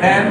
10th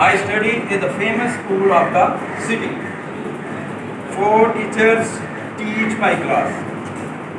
I studied in the famous school of the city. 4 teachers teach my class.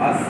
us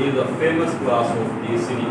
is a famous class of the city.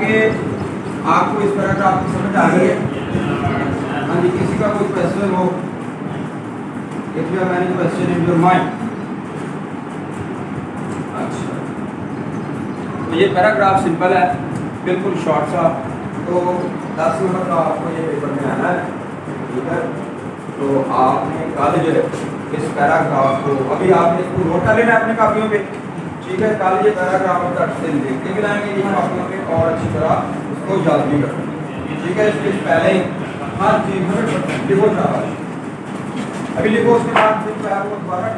कि आपको इस paragraph की समझ आ रही है। हाँ जी, किसी का कोई क्वेश्चन हो, if you have any question in your mind. अच्छा, तो ये पैराग्राफ सिंपल है, बिल्कुल शॉर्ट सा। तो 10 नंबर का आपको ये पेपर में आना है, ठीक है। तो आपने कल जो है इस पैराग्राफ को, अभी आपने इसको नोट कर लेना है अपनी कापियों पे, ठीक है। कल ये पैराग्राफ आप तक से देखते भी लाएंगे ये कापियों पे और अच्छी तरह इसको याद भी करेंगे, ठीक है। इसके पहले हर चीज़ में लिखो, शाबाश। अभी लिखो, उसके बाद फिर मैं आपको दोबारा